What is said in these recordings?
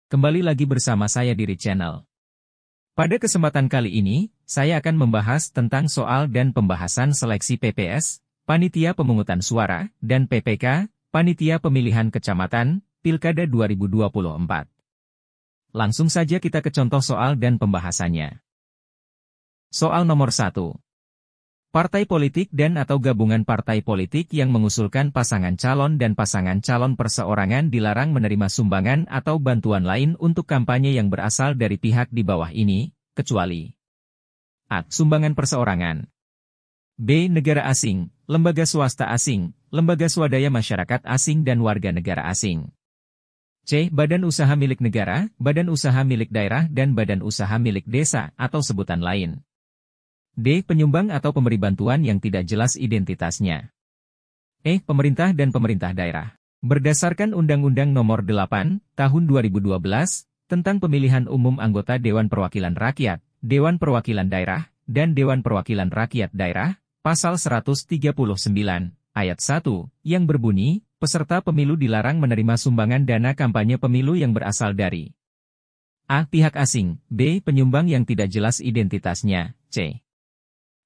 Kembali lagi bersama saya di RIT Channel. Pada kesempatan kali ini, saya akan membahas tentang soal dan pembahasan seleksi PPS, Panitia Pemungutan Suara, dan PPK, Panitia Pemilihan Kecamatan, Pilkada 2024. Langsung saja kita ke contoh soal dan pembahasannya. Soal nomor 1. Partai politik dan atau gabungan partai politik yang mengusulkan pasangan calon dan pasangan calon perseorangan dilarang menerima sumbangan atau bantuan lain untuk kampanye yang berasal dari pihak di bawah ini, kecuali A. Sumbangan perseorangan. B. Negara asing, lembaga swasta asing, lembaga swadaya masyarakat asing dan warga negara asing. C. Badan usaha milik negara, badan usaha milik daerah dan badan usaha milik desa atau sebutan lain. D. Penyumbang atau pemberi bantuan yang tidak jelas identitasnya. E. Pemerintah dan pemerintah daerah. Berdasarkan Undang-Undang Nomor 8, Tahun 2012, tentang pemilihan umum anggota Dewan Perwakilan Rakyat, Dewan Perwakilan Daerah, dan Dewan Perwakilan Rakyat Daerah, Pasal 139, Ayat 1, yang berbunyi, peserta pemilu dilarang menerima sumbangan dana kampanye pemilu yang berasal dari A. Pihak asing, B. Penyumbang yang tidak jelas identitasnya, C.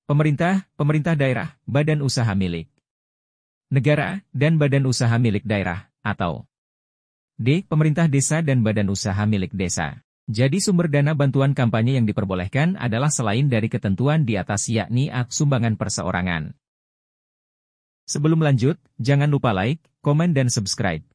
Pemerintah, pemerintah daerah, badan usaha milik negara, dan badan usaha milik daerah, atau D. Pemerintah desa dan badan usaha milik desa. Jadi sumber dana bantuan kampanye yang diperbolehkan adalah selain dari ketentuan di atas yakni A. Sumbangan perseorangan. Sebelum lanjut, jangan lupa like, komen dan subscribe.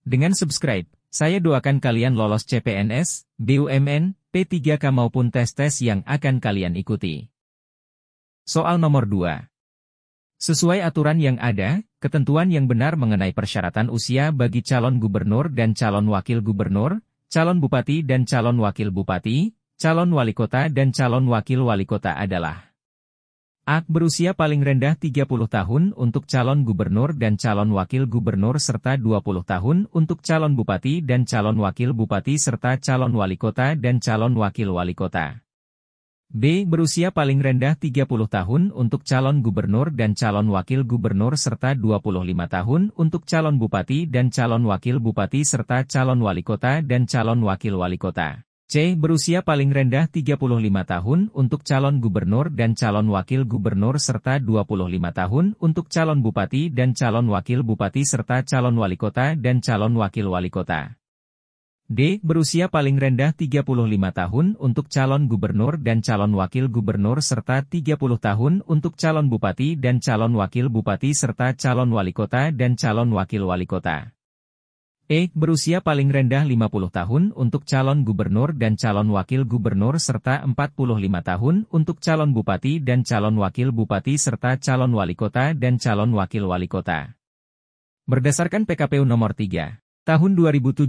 Dengan subscribe, saya doakan kalian lolos CPNS, BUMN, P3K maupun tes-tes yang akan kalian ikuti. Soal nomor 2. Sesuai aturan yang ada, ketentuan yang benar mengenai persyaratan usia bagi calon gubernur dan calon wakil gubernur, calon bupati dan calon wakil bupati, calon wali kota dan calon wakil wali kota adalah A. Berusia paling rendah 30 tahun untuk calon gubernur dan calon wakil gubernur serta 20 tahun untuk calon bupati dan calon wakil bupati serta calon wali kota dan calon wakil wali kota. B. Berusia paling rendah 30 tahun untuk calon gubernur dan calon wakil gubernur serta 25 tahun untuk calon bupati dan calon wakil bupati serta calon wali kota dan calon wakil wali kota. C. Berusia paling rendah 35 tahun untuk calon gubernur dan calon wakil gubernur serta 25 tahun untuk calon bupati dan calon wakil bupati serta calon wali kota dan calon wakil wali kota. D. Berusia paling rendah 35 tahun untuk calon gubernur dan calon wakil gubernur serta 30 tahun untuk calon bupati dan calon wakil bupati serta calon wali kota dan calon wakil wali kota. E. Berusia paling rendah 50 tahun untuk calon gubernur dan calon wakil gubernur serta 45 tahun untuk calon bupati dan calon wakil bupati serta calon wali kota dan calon wakil wali kota. Berdasarkan PKPU Nomor 3, Tahun 2017,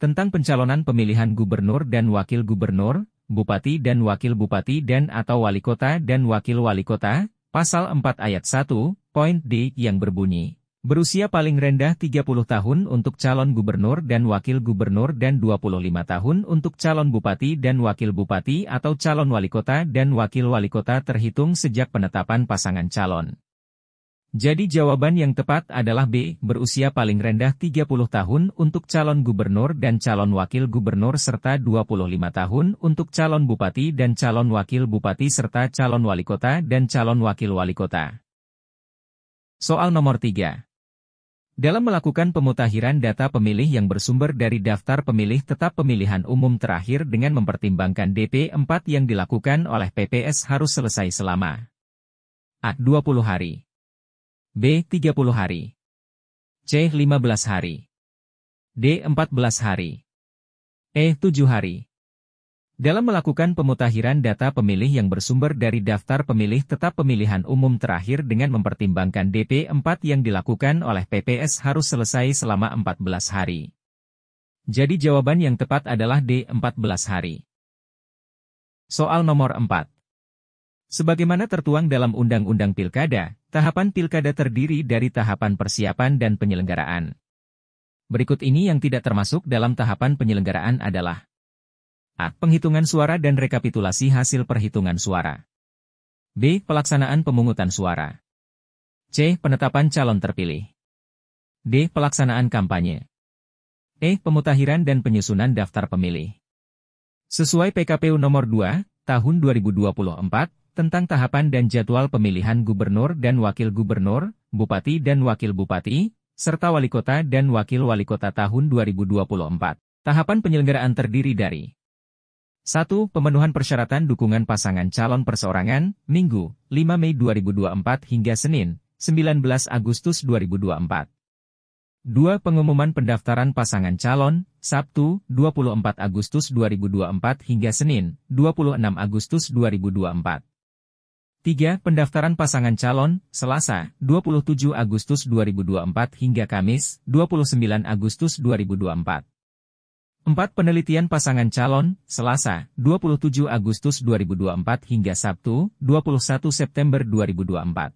tentang pencalonan pemilihan gubernur dan wakil gubernur, bupati dan wakil bupati dan atau wali kota dan wakil wali kota, Pasal 4 Ayat 1, poin D yang berbunyi, berusia paling rendah 30 tahun untuk calon gubernur dan wakil gubernur dan 25 tahun untuk calon bupati dan wakil bupati atau calon wali kota dan wakil wali kota terhitung sejak penetapan pasangan calon. Jadi jawaban yang tepat adalah B. Berusia paling rendah 30 tahun untuk calon gubernur dan calon wakil gubernur serta 25 tahun untuk calon bupati dan calon wakil bupati serta calon wali kota dan calon wakil wali kota. Soal nomor 3. Dalam melakukan pemutakhiran data pemilih yang bersumber dari daftar pemilih tetap pemilihan umum terakhir dengan mempertimbangkan DP4 yang dilakukan oleh PPS harus selesai selama A. 20 hari. B. 30 hari. C. 15 hari. D. 14 hari. E. 7 hari. Dalam melakukan pemutakhiran data pemilih yang bersumber dari daftar pemilih tetap pemilihan umum terakhir dengan mempertimbangkan DP4 yang dilakukan oleh PPS harus selesai selama 14 hari. Jadi jawaban yang tepat adalah D. 14 hari. Soal nomor 4. Sebagaimana tertuang dalam Undang-Undang Pilkada, tahapan pilkada terdiri dari tahapan persiapan dan penyelenggaraan. Berikut ini yang tidak termasuk dalam tahapan penyelenggaraan adalah A. Penghitungan suara dan rekapitulasi hasil perhitungan suara. B. Pelaksanaan pemungutan suara. C. Penetapan calon terpilih. D. Pelaksanaan kampanye. Pemutakhiran dan penyusunan daftar pemilih. Sesuai PKPU Nomor 2, Tahun 2024, tentang tahapan dan jadwal pemilihan gubernur dan wakil gubernur, bupati dan wakil bupati, serta wali kota dan wakil wali kota tahun 2024. Tahapan penyelenggaraan terdiri dari 1. Pemenuhan persyaratan dukungan pasangan calon perseorangan, Minggu, 5 Mei 2024 hingga Senin, 19 Agustus 2024. 2. Pengumuman pendaftaran pasangan calon, Sabtu, 24 Agustus 2024 hingga Senin, 26 Agustus 2024. 3. Pendaftaran pasangan calon, Selasa, 27 Agustus 2024 hingga Kamis, 29 Agustus 2024. 4. Penelitian pasangan calon, Selasa, 27 Agustus 2024 hingga Sabtu, 21 September 2024.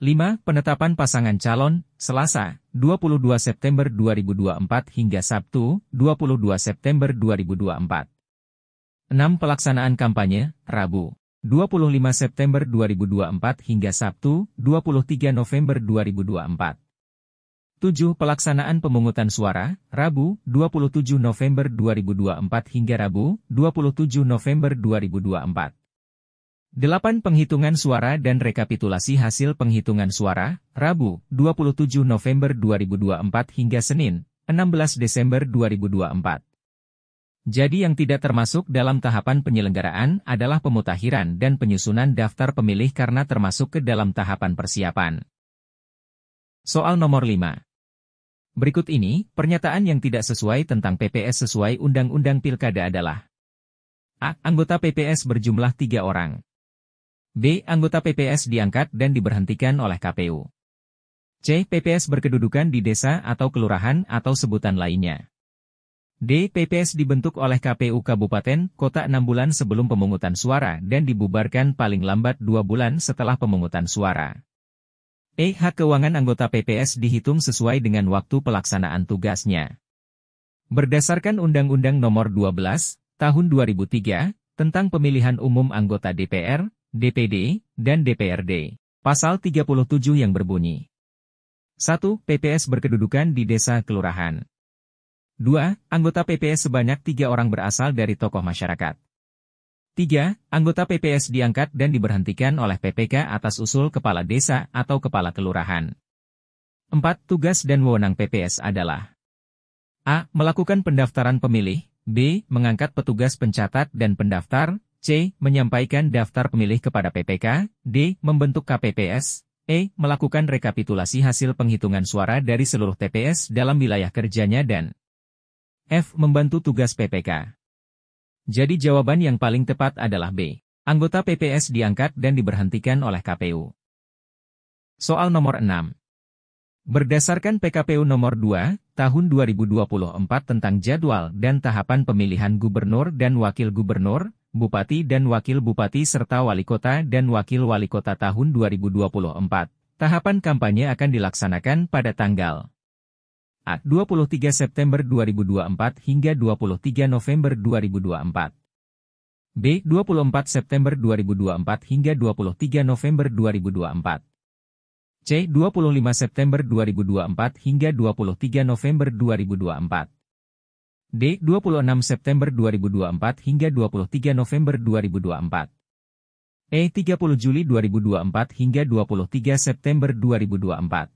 5. Penetapan pasangan calon, Selasa, 22 September 2024 hingga Sabtu, 22 September 2024. 6. Pelaksanaan kampanye, Rabu, 25 September 2024 hingga Sabtu, 23 November 2024. 7. Pelaksanaan pemungutan suara, Rabu, 27 November 2024 hingga Rabu, 27 November 2024. 8. Penghitungan suara dan rekapitulasi hasil penghitungan suara, Rabu, 27 November 2024 hingga Senin, 16 Desember 2024. Jadi yang tidak termasuk dalam tahapan penyelenggaraan adalah pemutakhiran dan penyusunan daftar pemilih karena termasuk ke dalam tahapan persiapan. Soal nomor 5. Berikut ini, pernyataan yang tidak sesuai tentang PPS sesuai Undang-Undang Pilkada adalah: A. Anggota PPS berjumlah 3 orang. B. Anggota PPS diangkat dan diberhentikan oleh KPU. C. PPS berkedudukan di desa atau kelurahan atau sebutan lainnya. D. PPS dibentuk oleh KPU Kabupaten, Kota 6 bulan sebelum pemungutan suara dan dibubarkan paling lambat 2 bulan setelah pemungutan suara. Hak keuangan anggota PPS dihitung sesuai dengan waktu pelaksanaan tugasnya. Berdasarkan Undang-Undang Nomor 12, Tahun 2003, tentang pemilihan umum anggota DPR, DPD, dan DPRD. Pasal 37 yang berbunyi: 1. PPS berkedudukan di desa kelurahan. 2. Anggota PPS sebanyak 3 orang berasal dari tokoh masyarakat. 3. Anggota PPS diangkat dan diberhentikan oleh PPK atas usul kepala desa atau kepala kelurahan. 4. Tugas dan wewenang PPS adalah: A. Melakukan pendaftaran pemilih. B. Mengangkat petugas pencatat dan pendaftar. C. Menyampaikan daftar pemilih kepada PPK. D. Membentuk KPPS. Melakukan rekapitulasi hasil penghitungan suara dari seluruh TPS dalam wilayah kerjanya dan F. Membantu tugas PPK. Jadi jawaban yang paling tepat adalah B. Anggota PPS diangkat dan diberhentikan oleh KPU. Soal nomor 6. Berdasarkan PKPU Nomor 2, Tahun 2024 tentang jadwal dan tahapan pemilihan gubernur dan wakil gubernur, bupati dan wakil bupati serta wali kota dan wakil wali kota tahun 2024. Tahapan kampanye akan dilaksanakan pada tanggal A. 23 September 2024 hingga 23 November 2024. B. 24 September 2024 hingga 23 November 2024. C. 25 September 2024 hingga 23 November 2024. D. 26 September 2024 hingga 23 November 2024. 30 Juli 2024 hingga 23 September 2024.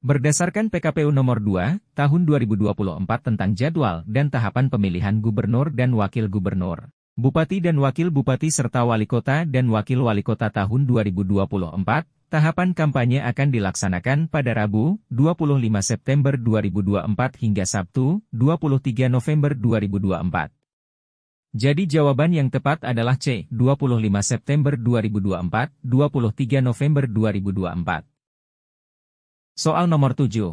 Berdasarkan PKPU Nomor 2, Tahun 2024 tentang jadwal dan tahapan pemilihan gubernur dan wakil gubernur, bupati dan wakil bupati serta wali kota dan wakil wali kota tahun 2024, tahapan kampanye akan dilaksanakan pada Rabu, 25 September 2024 hingga Sabtu, 23 November 2024. Jadi jawaban yang tepat adalah C, 25 September 2024, 23 November 2024. Soal nomor 7.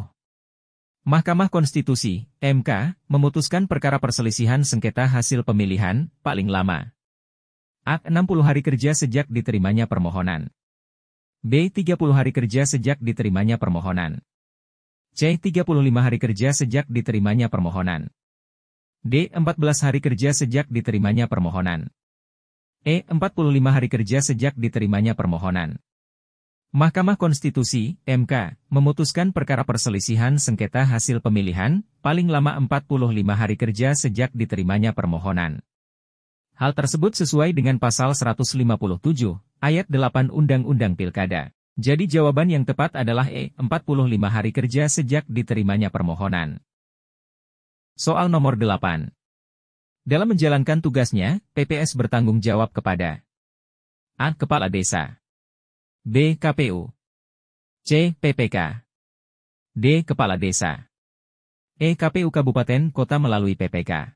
Mahkamah Konstitusi, MK, memutuskan perkara perselisihan sengketa hasil pemilihan, paling lama. A. 60 hari kerja sejak diterimanya permohonan. B. 30 hari kerja sejak diterimanya permohonan. C. 35 hari kerja sejak diterimanya permohonan. D. 14 hari kerja sejak diterimanya permohonan. 45 hari kerja sejak diterimanya permohonan. Mahkamah Konstitusi, MK, memutuskan perkara perselisihan sengketa hasil pemilihan, paling lama 45 hari kerja sejak diterimanya permohonan. Hal tersebut sesuai dengan pasal 157, ayat 8 Undang-Undang Pilkada. Jadi jawaban yang tepat adalah E, 45 hari kerja sejak diterimanya permohonan. Soal nomor 8. Dalam menjalankan tugasnya, PPS bertanggung jawab kepada A. Kepala Desa, B. KPU, C. PPK, D. Kepala Desa, E. KPU Kabupaten Kota melalui PPK.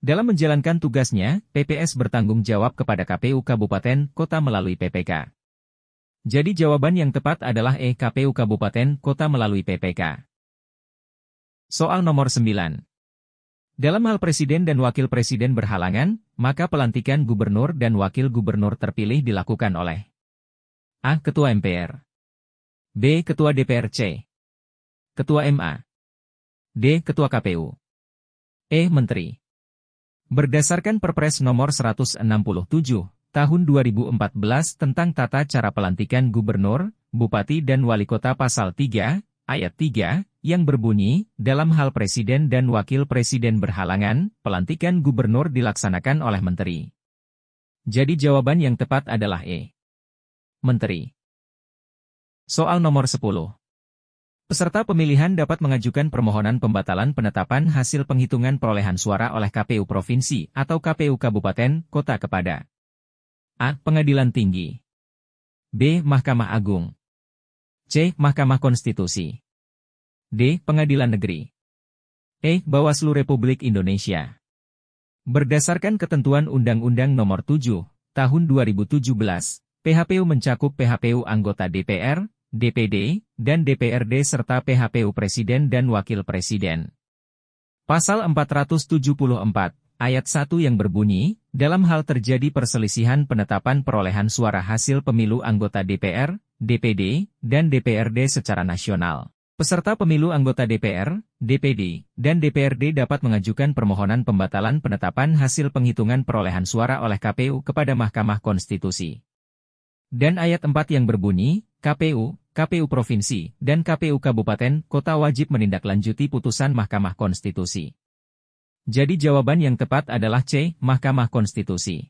Dalam menjalankan tugasnya, PPS bertanggung jawab kepada KPU Kabupaten Kota melalui PPK. Jadi jawaban yang tepat adalah E. KPU Kabupaten Kota melalui PPK. Soal nomor 9. Dalam hal presiden dan wakil presiden berhalangan, maka pelantikan gubernur dan wakil gubernur terpilih dilakukan oleh A. Ketua MPR, B. Ketua DPRC, Ketua MA, D. Ketua KPU, E. Menteri. Berdasarkan Perpres nomor 167, tahun 2014 tentang tata cara pelantikan gubernur, bupati dan wali kota pasal 3, ayat 3, yang berbunyi, dalam hal presiden dan wakil presiden berhalangan, pelantikan gubernur dilaksanakan oleh menteri. Jadi jawaban yang tepat adalah E. Menteri. Soal nomor 10. Peserta pemilihan dapat mengajukan permohonan pembatalan penetapan hasil penghitungan perolehan suara oleh KPU Provinsi atau KPU Kabupaten Kota kepada A. Pengadilan Tinggi, B. Mahkamah Agung, C. Mahkamah Konstitusi, D. Pengadilan Negeri, E. Bawaslu Republik Indonesia. Berdasarkan ketentuan Undang-Undang Nomor 7, Tahun 2017, PHPU mencakup PHPU anggota DPR, DPD, dan DPRD serta PHPU Presiden dan Wakil Presiden. Pasal 474, ayat 1 yang berbunyi, dalam hal terjadi perselisihan penetapan perolehan suara hasil pemilu anggota DPR, DPD, dan DPRD secara nasional. Peserta pemilu anggota DPR, DPD, dan DPRD dapat mengajukan permohonan pembatalan penetapan hasil penghitungan perolehan suara oleh KPU kepada Mahkamah Konstitusi. Dan ayat 4 yang berbunyi, KPU, KPU Provinsi, dan KPU Kabupaten Kota wajib menindaklanjuti putusan Mahkamah Konstitusi. Jadi jawaban yang tepat adalah C. Mahkamah Konstitusi.